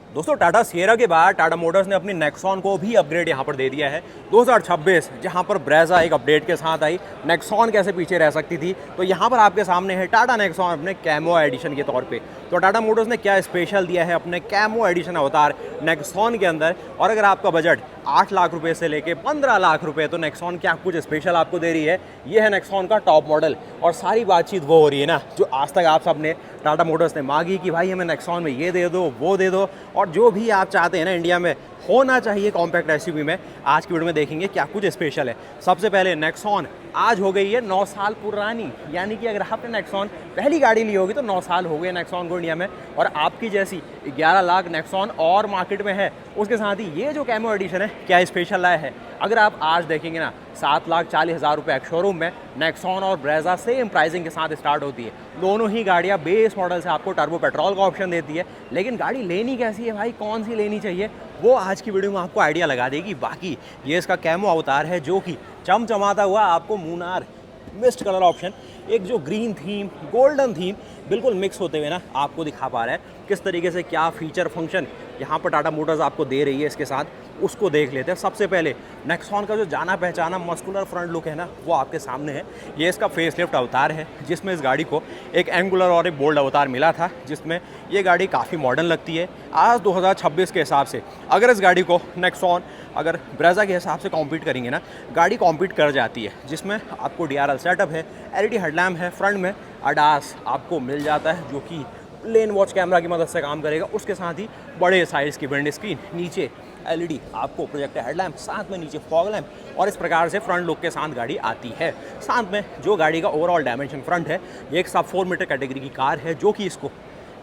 दोस्तों टाटा सिएरा के बाद टाटा मोटर्स ने अपनी नेक्सॉन को भी अपग्रेड यहाँ पर दे दिया है 2026, जहाँ पर ब्रेजा एक अपडेट के साथ आई। नेक्सॉन कैसे पीछे रह सकती थी, तो यहाँ पर आपके सामने है टाटा नेक्सॉन अपने कैमो एडिशन के तौर पे। तो टाटा मोटर्स ने क्या स्पेशल दिया है अपने कैमो एडिशन अवतार नेक्सॉन के अंदर, और अगर आपका बजट 8 लाख रुपए से लेके 15 लाख रुपए, तो नेक्सॉन क्या कुछ स्पेशल आपको दे रही है। ये है नेक्सॉन का टॉप मॉडल, और सारी बातचीत वो हो रही है ना जो आज तक आप सबने टाटा मोटर्स ने मांगी कि भाई हमें नेक्सॉन में ये दे दो वो दे दो, और जो भी आप चाहते हैं ना इंडिया में होना चाहिए कॉम्पैक्ट एसयूवी में, आज की वीडियो में देखेंगे क्या कुछ स्पेशल है। सबसे पहले नेक्सॉन आज हो गई है 9 साल पुरानी, यानी कि अगर आपने नेक्सॉन पहली गाड़ी ली होगी तो 9 साल हो गए नेक्सॉन को इंडिया में, और आपकी जैसी 11 लाख नेक्सॉन और मार्केट में है। उसके साथ ही ये जो कैमो एडिशन है क्या स्पेशल लाया है, अगर आप आज देखेंगे ना 7,40,000 रुपये शोरूम में नेक्सॉन और ब्रेजा सेम प्राइसिंग के साथ स्टार्ट होती है। दोनों ही गाड़ियाँ बेस मॉडल से आपको टर्बो पेट्रोल का ऑप्शन देती है, लेकिन गाड़ी लेनी कैसी है भाई, कौन सी लेनी चाहिए, वो आज की वीडियो में आपको आइडिया लगा देगी। बाकी ये इसका कैमो अवतार है जो कि चमचमाता हुआ आपको मूनार मिस्ट कलर ऑप्शन, एक जो ग्रीन थीम गोल्डन थीम बिल्कुल मिक्स होते हुए ना आपको दिखा पा रहा है। किस तरीके से क्या फीचर फंक्शन यहाँ पर टाटा मोटर्स आपको दे रही है इसके साथ, उसको देख लेते हैं। सबसे पहले नेक्सॉन का जो जाना पहचाना मस्कुलर फ्रंट लुक है ना वो आपके सामने है। ये इसका फेसलिफ्ट अवतार है, जिसमें इस गाड़ी को एक एंगुलर और एक बोल्ड अवतार मिला था, जिसमें ये गाड़ी काफ़ी मॉडर्न लगती है आज 2026 के हिसाब से। अगर इस गाड़ी को नेक्सॉन अगर ब्रेजा के हिसाब से कॉम्पीट करेंगे ना, गाड़ी कॉम्पीट कर जाती है, जिसमें आपको DRL सेटअप है, LED हेडलैम्प है, फ्रंट में ADAS आपको मिल जाता है जो कि लेन वॉच कैमरा की मदद से काम करेगा। उसके साथ ही बड़े साइज़ की विंड स्क्रीन, नीचे LED आपको प्रोजेक्टर हेडलैम्प, साथ में नीचे फॉग लैम्प, और इस प्रकार से फ्रंट लुक के साथ गाड़ी आती है। साथ में जो गाड़ी का ओवरऑल डायमेंशन फ्रंट है, ये एक सब 4 मीटर कैटेगरी की कार है जो कि इसको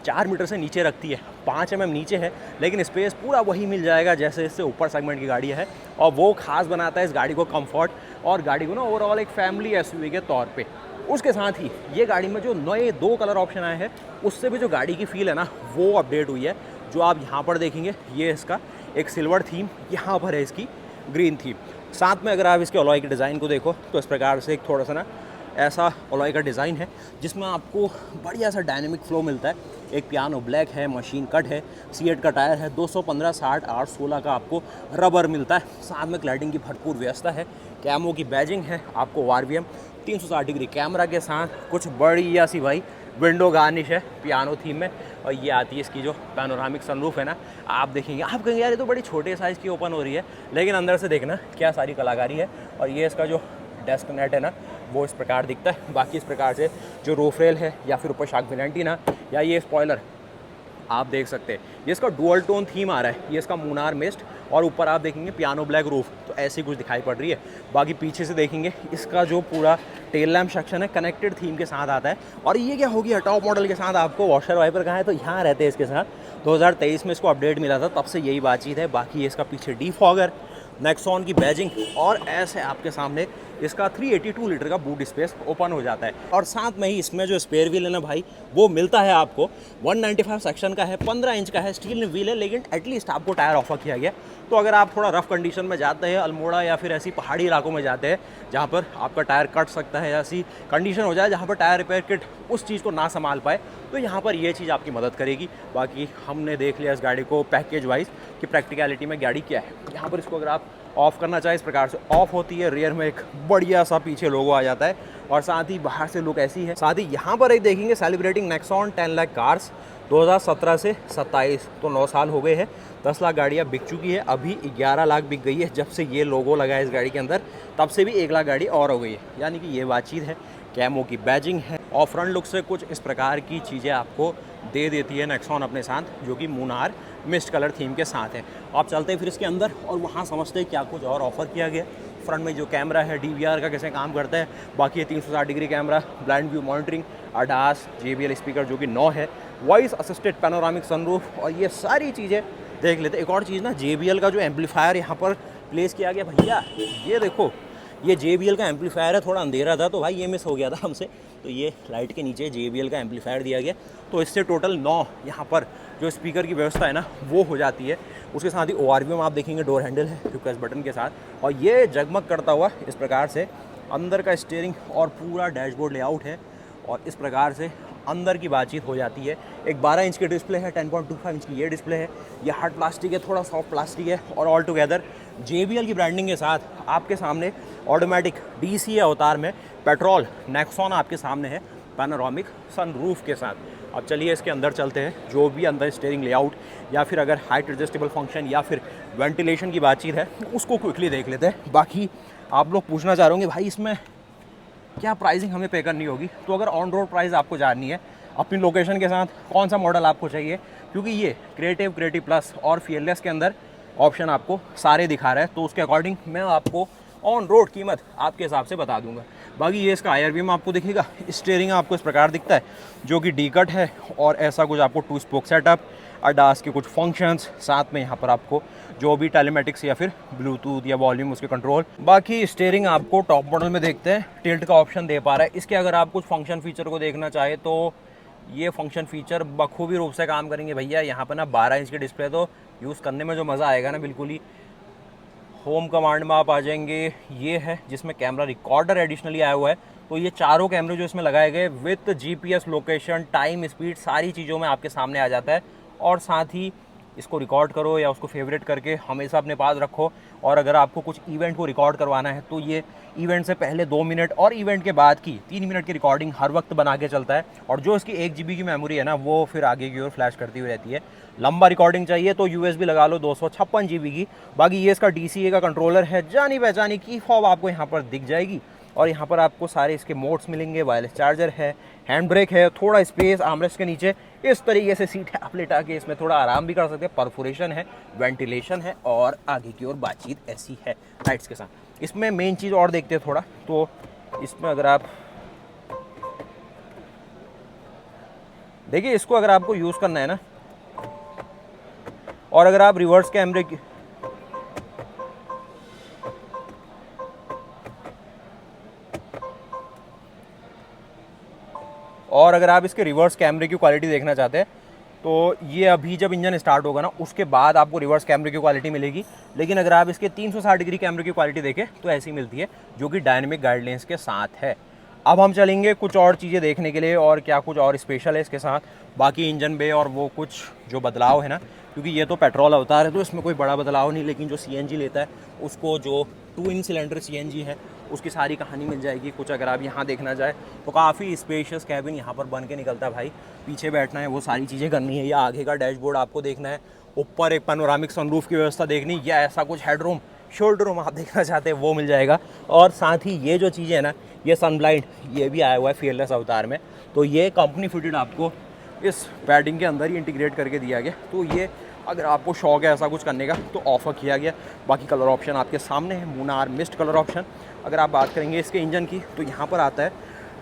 4 मीटर से नीचे रखती है। 5 mm नीचे है, लेकिन स्पेस पूरा वही मिल जाएगा जैसे इससे ऊपर सेगमेंट की गाड़ी है, और वो खास बनाता है इस गाड़ी को कंफर्ट और गाड़ी को ना ओवरऑल एक फैमिली एसयूवी के तौर पे। उसके साथ ही ये गाड़ी में जो नए 2 कलर ऑप्शन आए हैं, उससे भी जो गाड़ी की फील है ना वो अपडेट हुई है। जो आप यहाँ पर देखेंगे ये इसका एक सिल्वर थीम, यहाँ पर है इसकी ग्रीन थीम। साथ में अगर आप इसके अलॉय के डिज़ाइन को देखो तो इस प्रकार से एक थोड़ा सा ना ऐसा अलॉय का डिज़ाइन है, जिसमें आपको बढ़िया सा डायनेमिक फ्लो मिलता है। एक पियानो ब्लैक है, मशीन कट है, C8 का टायर है, 215 60 816 का आपको रबर मिलता है। साथ में क्लैडिंग की भरपूर व्यवस्था है, कैमो की बैजिंग है, आपको RVM 360 डिग्री कैमरा के साथ, कुछ बढ़िया सी भाई विंडो गार्निश है पियानो थीम में, और ये आती है इसकी जो पैनोरामिक सनरूफ है ना। आप देखेंगे आप कहेंगे यार ये तो बड़ी छोटे साइज़ की ओपन हो रही है, लेकिन अंदर से देखना क्या सारी कलाकारी है। और ये इसका जो डेस्क नेट है ना वो इस प्रकार दिखता है। बाकी इस प्रकार से जो रूफ रेल है या फिर ऊपर शार्क वेलेंटिना या ये स्पॉइलर आप देख सकते हैं, ये इसका डुअल टोन थीम आ रहा है, ये इसका मूनार मिस्ट, और ऊपर आप देखेंगे पियानो ब्लैक रूफ, तो ऐसी कुछ दिखाई पड़ रही है। बाकी पीछे से देखेंगे इसका जो पूरा टेल लैम्प सेक्शन है कनेक्टेड थीम के साथ आता है। और ये क्या हो गया टॉप मॉडल के साथ आपको वॉशर वाइपर कहाँ है, तो यहाँ रहते हैं इसके साथ। 2023 में इसको अपडेट मिला था, तब से यही बातचीत है। बाकी ये इसका पीछे डीफॉगर, नेक्सॉन की बैजिंग, और ऐसे आपके सामने इसका 382 लीटर का बूट स्पेस ओपन हो जाता है। और साथ में ही इसमें जो स्पेयर व्हील है ना भाई वो मिलता है आपको 195 सेक्शन का है, 15 इंच का है, स्टील व्हील है, लेकिन एटलीस्ट आपको टायर ऑफर किया गया। तो अगर आप थोड़ा रफ कंडीशन में जाते हैं, अल्मोड़ा या फिर ऐसी पहाड़ी इलाकों में जाते हैं जहाँ पर आपका टायर कट सकता है, ऐसी कंडीशन हो जाए जहाँ पर टायर रिपेयर किट उस चीज़ को ना संभाल पाए, तो यहाँ पर ये चीज़ आपकी मदद करेगी। बाकी हमने देख लिया इस गाड़ी को पैकेज वाइज कि प्रैक्टिकलिटी में गाड़ी क्या है। यहाँ पर इसको अगर आप ऑफ़ करना चाहे इस प्रकार से ऑफ होती है, रियर में एक बढ़िया सा पीछे लोगो आ जाता है, और साथ ही बाहर से लुक ऐसी है। साथ ही यहाँ पर एक देखेंगे सेलिब्रेटिंग नेक्सॉन 10 लाख कार्स 2017 से 27, तो 9 साल हो गए हैं। 10 लाख गाड़ियाँ बिक चुकी है, अभी 11 लाख बिक गई है। जब से ये लोगो लगा है इस गाड़ी के अंदर, तब से भी 1 लाख गाड़ी और हो गई है, यानी कि ये बातचीत है। कैमो की बैजिंग है, और फ्रंट लुक से कुछ इस प्रकार की चीज़ें आपको दे देती है नेक्सॉन अपने साथ, जो कि मूनार मिस्ट कलर थीम के साथ है। आप चलते हैं फिर इसके अंदर और वहाँ समझते हैं क्या कुछ और ऑफ़र किया गया। फ्रंट में जो कैमरा है DVR का कैसे काम करता है, बाकी ये 360 degree camera, blind view monitoring, ADAS, JBL speaker जो कि 9 है, वॉइस असिस्टेड पैनोरामिक सनरूफ, और ये सारी चीज़ें देख लेते हैं। एक और चीज़ ना, JBL का जो एम्पलीफायर यहाँ पर प्लेस किया गया भैया, ये देखो ये JBL का एम्पलीफायर है। थोड़ा अंधेरा था तो भाई ये मिस हो गया था हमसे, तो ये लाइट के नीचे JBL का एम्पलीफायर दिया गया। तो इससे टोटल 9 यहाँ पर जो स्पीकर की व्यवस्था है ना वो हो जाती है। उसके साथ ही ORV में आप देखेंगे डोर हैंडल है रिक्वेस्ट बटन के साथ, और ये जगमग करता हुआ इस प्रकार से अंदर का स्टीयरिंग और पूरा डैशबोर्ड लेआउट है। और इस प्रकार से अंदर की बातचीत हो जाती है। एक 12 इंच की डिस्प्ले है, 10.25 इंच की ये डिस्प्ले है, ये हार्ड प्लास्टिक है, थोड़ा सॉफ्ट प्लास्टिक है, और ऑल टुगेदर JBL की ब्रांडिंग के साथ आपके सामने ऑटोमेटिक DC अवतार में पेट्रोल नेक्सॉन आपके सामने है, पैनोरामिक सनरूफ के साथ। अब चलिए इसके अंदर चलते हैं, जो भी अंदर स्टीयरिंग लेआउट या फिर अगर हाइट एडजस्टेबल फंक्शन या फिर वेंटिलेशन की बातचीत है उसको क्विकली देख लेते हैं। बाकी आप लोग पूछना चाह रहे होंगे भाई इसमें क्या प्राइसिंग हमें पे करनी होगी, तो अगर ऑन रोड प्राइस आपको जाननी है अपनी लोकेशन के साथ कौन सा मॉडल आपको चाहिए, क्योंकि ये क्रिएटिव प्लस और फियरलेस के अंदर ऑप्शन आपको सारे दिखा रहा है, तो उसके अकॉर्डिंग मैं आपको ऑन रोड कीमत आपके हिसाब से बता दूंगा। बाकी ये इसका IRV में आपको दिखेगा, स्टीयरिंग आपको इस प्रकार दिखता है जो कि डी कट है, और ऐसा कुछ आपको 2 स्पोक सेटअप, ADAS के कुछ फंक्शंस, साथ में यहाँ पर आपको जो भी टेलीमेटिक्स या फिर ब्लूटूथ या वॉल्यूम उसके कंट्रोल। बाकी स्टीयरिंग आपको टॉप मॉडल में देखते हैं टिल्ट का ऑप्शन दे पा रहा है। इसके अगर आप कुछ फंक्शन फीचर को देखना चाहे तो ये फंक्शन फीचर बखूबी रूप से काम करेंगे भैया। यहाँ पर ना 12 इंच की डिस्प्ले, तो यूज़ करने में जो मज़ा आएगा ना बिल्कुल ही। होम कमांड में आप आ जाएंगे, ये है जिसमें कैमरा रिकॉर्डर एडिशनली आया हुआ है, तो ये चारों कैमरे जो इसमें लगाए गए with GPS location, time, speed, सारी चीज़ों में आपके सामने आ जाता है। और साथ ही इसको रिकॉर्ड करो या उसको फेवरेट करके हमेशा अपने पास रखो, और अगर आपको कुछ इवेंट को रिकॉर्ड करवाना है तो ये इवेंट से पहले 2 मिनट और इवेंट के बाद की 3 मिनट की रिकॉर्डिंग हर वक्त बना के चलता है। और जो इसकी 1 GB की मेमोरी है ना, वो फिर आगे की ओर फ्लैश करती हुई रहती है। लंबा रिकॉर्डिंग चाहिए तो USB लगा लो 256 GB की। बाकी ये इसका DCA का कंट्रोलर है, जानी पहचानी की फॉब आपको यहाँ पर दिख जाएगी, और यहाँ पर आपको सारे इसके मोड्स मिलेंगे। वायरलेस चार्जर है, हैंड ब्रेक है, थोड़ा स्पेस आर्मरेस्ट के नीचे इस तरीके से सीट है, आप लेटा के इसमें थोड़ा आराम भी कर सकते हैं। परफोरेशन है, वेंटिलेशन है, और आगे की ओर बातचीत ऐसी है लाइट्स के साथ। इसमें मेन चीज़ और देखते हैं थोड़ा, तो इसमें अगर आप देखिए, इसको अगर आपको यूज़ करना है ना, और अगर आप रिवर्स कैमरे की और अगर आप इसके रिवर्स कैमरे की क्वालिटी देखना चाहते हैं तो ये अभी जब इंजन स्टार्ट होगा ना उसके बाद आपको रिवर्स कैमरे की क्वालिटी मिलेगी। लेकिन अगर आप इसके 360 डिग्री कैमरे की क्वालिटी देखें तो ऐसी मिलती है, जो कि डायनेमिक गाइडलाइंस के साथ है। अब हम चलेंगे कुछ और चीज़ें देखने के लिए, और क्या कुछ और स्पेशल है इसके साथ। बाकी इंजन बे और वो कुछ जो बदलाव है ना, क्योंकि ये तो पेट्रोल अवतार है तो इसमें कोई बड़ा बदलाव नहीं, लेकिन जो CNG लेता है उसको, जो 2 इन सिलेंडर CNG है, उसकी सारी कहानी मिल जाएगी। कुछ अगर आप यहाँ देखना जाए तो काफ़ी स्पेशियस कैबिन यहाँ पर बन के निकलता है भाई। पीछे बैठना है, वो सारी चीज़ें करनी है, या आगे का डैशबोर्ड आपको देखना है, ऊपर एक पैनोरामिक सनरूफ की व्यवस्था देखनी, या ऐसा कुछ हेडरूम, शोल्डर रूम आप देखना चाहते हैं वो मिल जाएगा। और साथ ही ये जो चीज़ें है ना, ये सनब्लाइंड, ये भी आया हुआ है फियरलेस अवतार में, तो ये कंपनी फिटेड आपको इस पैडिंग के अंदर ही इंटीग्रेट करके दिया गया। तो ये अगर आपको शौक है ऐसा कुछ करने का तो ऑफर किया गया। बाकी कलर ऑप्शन आपके सामने है, मुनार मिस्ट कलर ऑप्शन। अगर आप बात करेंगे इसके इंजन की तो यहाँ पर आता है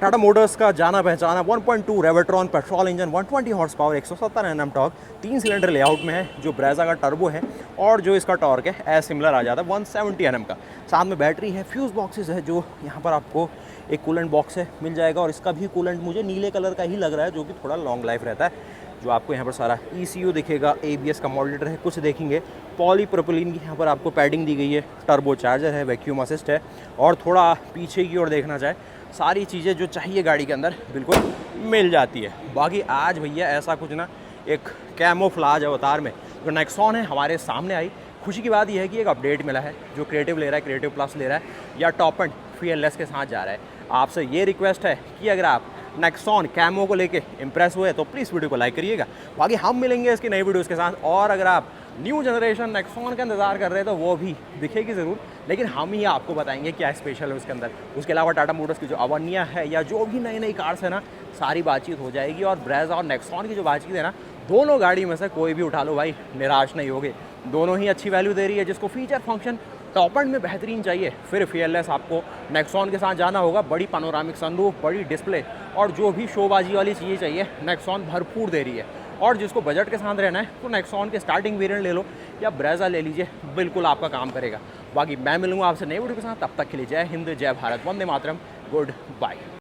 टाटा मोटर्स का जाना पहचाना 1.2 Revotron petrol engine, 120 horse power, 170 Nm torque, 3 cylinder layout में है, जो ब्रेजा का टर्बो है, और जो इसका टॉर्क है एज सिमिलर आ जाता है 170 Nm का। साथ में बैटरी है, फ्यूज़ बॉक्सेस है, जो यहाँ पर आपको एक कूलेंट बॉक्स है मिल जाएगा, और इसका भी कूलेंट मुझे नीले कलर का ही लग रहा है, जो कि थोड़ा लॉन्ग लाइफ रहता है। जो आपको यहाँ पर सारा ECU दिखेगा, ABS का मॉड्यूलेटर है, कुछ देखेंगे पॉलीप्रोपिलीन की यहाँ पर आपको पैडिंग दी गई है, टर्बो चार्जर है, वैक्यूम असिस्ट है, और थोड़ा पीछे की ओर देखना चाहे सारी चीज़ें जो चाहिए गाड़ी के अंदर बिल्कुल मिल जाती है। बाकी आज भैया ऐसा कुछ ना, एक कैमोफ्लाज अवतार में जो नेक्सॉन है हमारे सामने आई। खुशी की बात यह है कि एक अपडेट मिला है, जो क्रिएटिव ले रहा है, क्रिएटिव प्लस ले रहा है, या टॉप एंड फियरलेस के साथ जा रहा है। आपसे ये रिक्वेस्ट है कि अगर आप नेक्सॉन कैमो को लेके इंप्रेस हुए तो प्लीज़ वीडियो को लाइक करिएगा। बाकी हम मिलेंगे इसकी नई वीडियोज़ के साथ, और अगर आप न्यू जनरेशन नेक्सॉन का इंतजार कर रहे हैं तो वो भी दिखेगी ज़रूर, लेकिन हम ही आपको बताएंगे क्या स्पेशल है उसके अंदर। उसके अलावा टाटा मोटर्स की जो अवर्निया है, या जो भी नई नई कार्स है ना, सारी बातचीत हो जाएगी। और ब्रेजा और नेक्सॉन की जो बातचीत है ना, दोनों गाड़ी में से कोई भी उठा लो भाई, निराश नहीं होगे। दोनों ही अच्छी वैल्यू दे रही है। जिसको फीचर फंक्शन टॉप एंड में बेहतरीन चाहिए, फिर फियरलेस आपको नेक्सॉन के साथ जाना होगा। बड़ी पैनोरामिक सनरूफ, बड़ी डिस्प्ले, और जो भी शोबाजी वाली चीज़ें चाहिए नेक्सॉन भरपूर दे रही है। और जिसको बजट के साथ रहना है तो नेक्सॉन के स्टार्टिंग वेरिएंट ले लो, या ब्रेजा ले लीजिए, बिल्कुल आपका काम करेगा। बाकी मैं मिलूंगा आपसे नई वीडियो के साथ, तब तक के लिए जय हिंद, जय भारत, वंदे मातरम, गुड बाय।